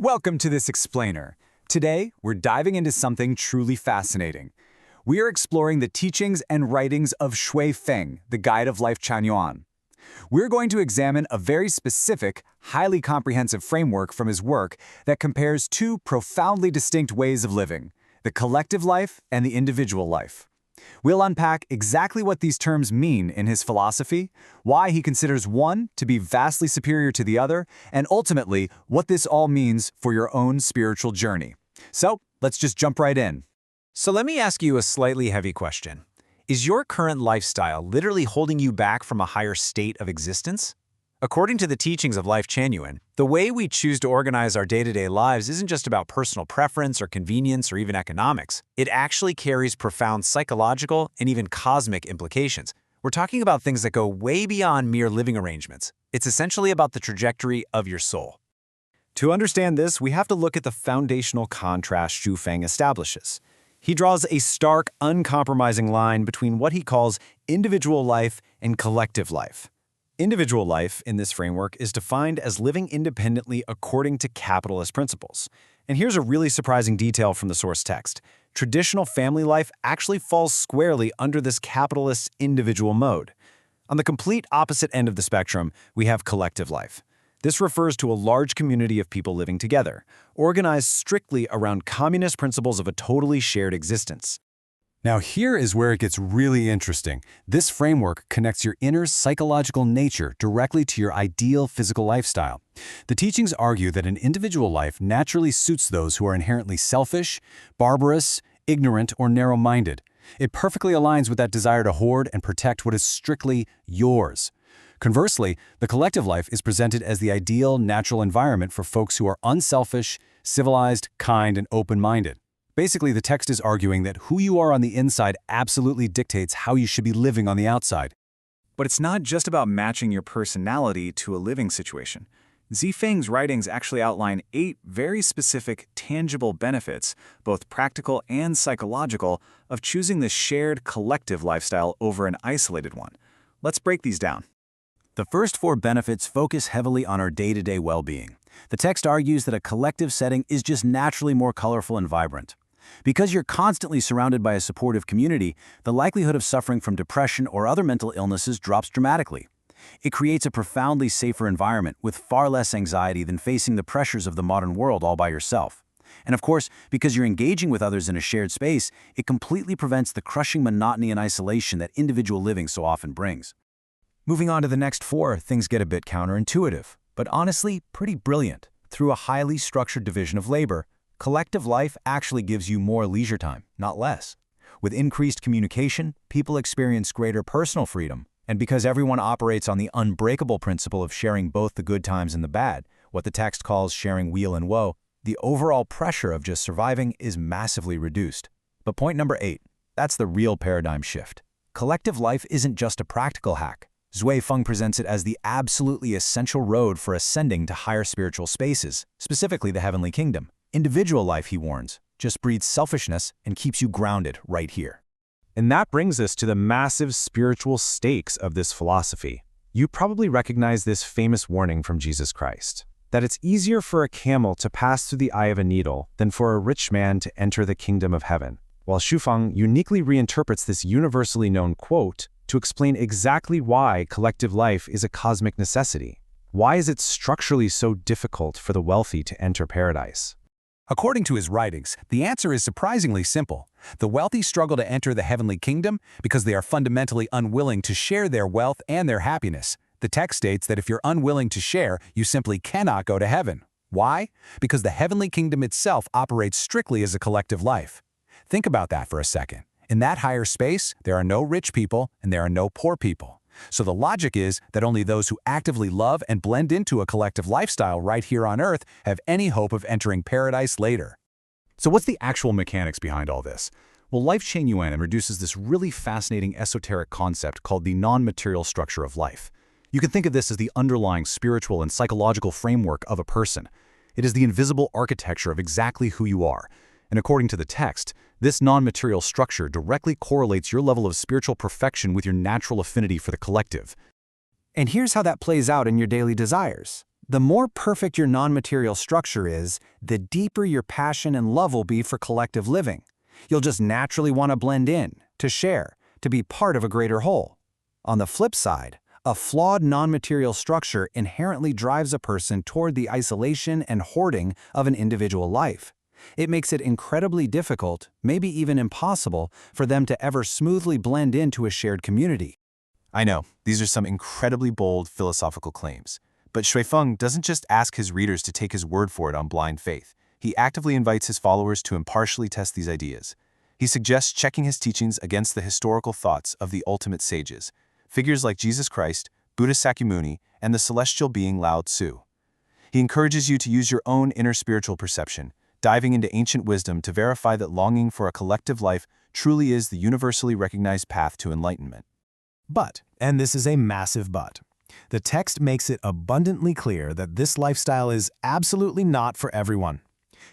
Welcome to this explainer. Today, we're diving into something truly fascinating. We are exploring the teachings and writings of Shui Feng, the Guide of Life Chanyuan. We're going to examine a very specific, highly comprehensive framework from his work that compares two profoundly distinct ways of living, the collective life and the individual life. We'll unpack exactly what these terms mean in his philosophy, why he considers one to be vastly superior to the other, and ultimately, what this all means for your own spiritual journey. So, let's just jump right in. So let me ask you a slightly heavy question. Is your current lifestyle literally holding you back from a higher state of existence? According to the teachings of Life Chanyuan, the way we choose to organize our day-to-day lives isn't just about personal preference or convenience or even economics. It actually carries profound psychological and even cosmic implications. We're talking about things that go way beyond mere living arrangements. It's essentially about the trajectory of your soul. To understand this, we have to look at the foundational contrast Shui Feng establishes. He draws a stark, uncompromising line between what he calls individual life and collective life. Individual life, in this framework, is defined as living independently according to capitalist principles. And here's a really surprising detail from the source text. Traditional family life actually falls squarely under this capitalist individual mode. On the complete opposite end of the spectrum, we have collective life. This refers to a large community of people living together, organized strictly around communist principles of a totally shared existence. Now here is where it gets really interesting. This framework connects your inner psychological nature directly to your ideal physical lifestyle. The teachings argue that an individual life naturally suits those who are inherently selfish, barbarous, ignorant, or narrow-minded. It perfectly aligns with that desire to hoard and protect what is strictly yours. Conversely, the collective life is presented as the ideal natural environment for folks who are unselfish, civilized, kind, and open-minded. Basically, the text is arguing that who you are on the inside absolutely dictates how you should be living on the outside. But it's not just about matching your personality to a living situation. Xi Feng's writings actually outline 8 very specific, tangible benefits, both practical and psychological, of choosing the shared collective lifestyle over an isolated one. Let's break these down. The first 4 benefits focus heavily on our day-to-day well-being. The text argues that a collective setting is just naturally more colorful and vibrant. Because you're constantly surrounded by a supportive community, the likelihood of suffering from depression or other mental illnesses drops dramatically. It creates a profoundly safer environment with far less anxiety than facing the pressures of the modern world all by yourself. And of course, because you're engaging with others in a shared space, it completely prevents the crushing monotony and isolation that individual living so often brings. Moving on to the next 4, things get a bit counterintuitive, but honestly, pretty brilliant. Through a highly structured division of labor, collective life actually gives you more leisure time, not less. With increased communication, people experience greater personal freedom. And because everyone operates on the unbreakable principle of sharing both the good times and the bad, what the text calls sharing weal and woe, the overall pressure of just surviving is massively reduced. But point number 8, that's the real paradigm shift. Collective life isn't just a practical hack. Shui Feng presents it as the absolutely essential road for ascending to higher spiritual spaces, specifically the heavenly kingdom. Individual life, he warns, just breeds selfishness and keeps you grounded right here. And that brings us to the massive spiritual stakes of this philosophy. You probably recognize this famous warning from Jesus Christ, that it's easier for a camel to pass through the eye of a needle than for a rich man to enter the kingdom of heaven. While Shui Feng uniquely reinterprets this universally known quote to explain exactly why collective life is a cosmic necessity. Why is it structurally so difficult for the wealthy to enter paradise? According to his writings, the answer is surprisingly simple. The wealthy struggle to enter the heavenly kingdom because they are fundamentally unwilling to share their wealth and their happiness. The text states that if you're unwilling to share, you simply cannot go to heaven. Why? Because the heavenly kingdom itself operates strictly as a collective life. Think about that for a second. In that higher space, there are no rich people and there are no poor people. So the logic is that only those who actively love and blend into a collective lifestyle right here on Earth have any hope of entering paradise later. So what's the actual mechanics behind all this? Well, Life Chanyuan introduces this really fascinating esoteric concept called the non-material structure of life. You can think of this as the underlying spiritual and psychological framework of a person. It is the invisible architecture of exactly who you are. And according to the text, this non-material structure directly correlates your level of spiritual perfection with your natural affinity for the collective. And here's how that plays out in your daily desires. The more perfect your non-material structure is, the deeper your passion and love will be for collective living. You'll just naturally want to blend in, to share, to be part of a greater whole. On the flip side, a flawed non-material structure inherently drives a person toward the isolation and hoarding of an individual life. It makes it incredibly difficult, maybe even impossible, for them to ever smoothly blend into a shared community. I know, these are some incredibly bold philosophical claims. But Shui Feng doesn't just ask his readers to take his word for it on blind faith. He actively invites his followers to impartially test these ideas. He suggests checking his teachings against the historical thoughts of the ultimate sages, figures like Jesus Christ, Buddha Sakyamuni, and the celestial being Lao Tzu. He encourages you to use your own inner spiritual perception, diving into ancient wisdom to verify that longing for a collective life truly is the universally recognized path to enlightenment. But, and this is a massive but, the text makes it abundantly clear that this lifestyle is absolutely not for everyone.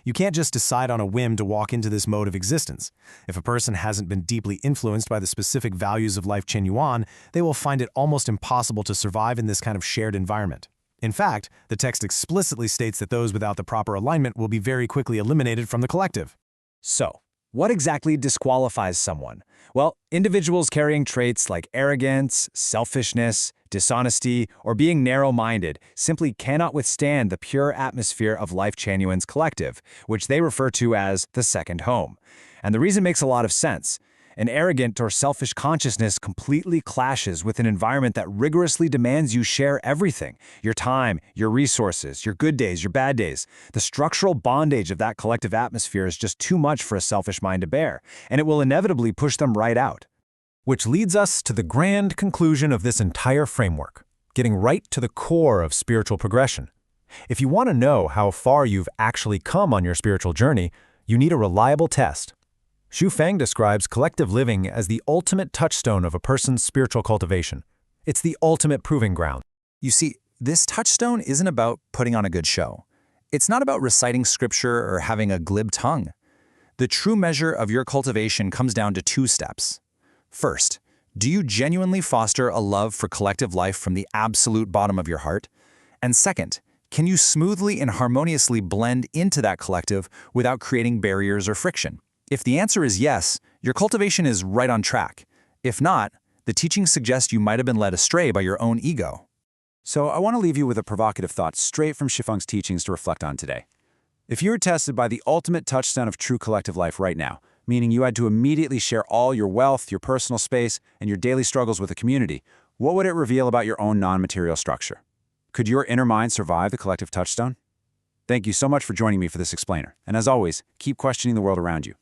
You can't just decide on a whim to walk into this mode of existence. If a person hasn't been deeply influenced by the specific values of Life Chen Yuan, they will find it almost impossible to survive in this kind of shared environment. In fact, the text explicitly states that those without the proper alignment will be very quickly eliminated from the collective. So, what exactly disqualifies someone? Well, individuals carrying traits like arrogance, selfishness, dishonesty, or being narrow-minded simply cannot withstand the pure atmosphere of Life Chen Yuan's collective, which they refer to as the second home. And the reason makes a lot of sense. An arrogant or selfish consciousness completely clashes with an environment that rigorously demands you share everything: your time, your resources, your good days, your bad days. The structural bondage of that collective atmosphere is just too much for a selfish mind to bear, and it will inevitably push them right out. Which leads us to the grand conclusion of this entire framework, getting right to the core of spiritual progression. If you want to know how far you've actually come on your spiritual journey, you need a reliable test. Shui Feng describes collective living as the ultimate touchstone of a person's spiritual cultivation. It's the ultimate proving ground. You see, this touchstone isn't about putting on a good show. It's not about reciting scripture or having a glib tongue. The true measure of your cultivation comes down to two steps. First, do you genuinely foster a love for collective life from the absolute bottom of your heart? And second, can you smoothly and harmoniously blend into that collective without creating barriers or friction? If the answer is yes, your cultivation is right on track. If not, the teachings suggest you might have been led astray by your own ego. So I want to leave you with a provocative thought straight from Shui Feng's teachings to reflect on today. If you were tested by the ultimate touchstone of true collective life right now, meaning you had to immediately share all your wealth, your personal space, and your daily struggles with the community, what would it reveal about your own non-material structure? Could your inner mind survive the collective touchstone? Thank you so much for joining me for this explainer, and as always, keep questioning the world around you.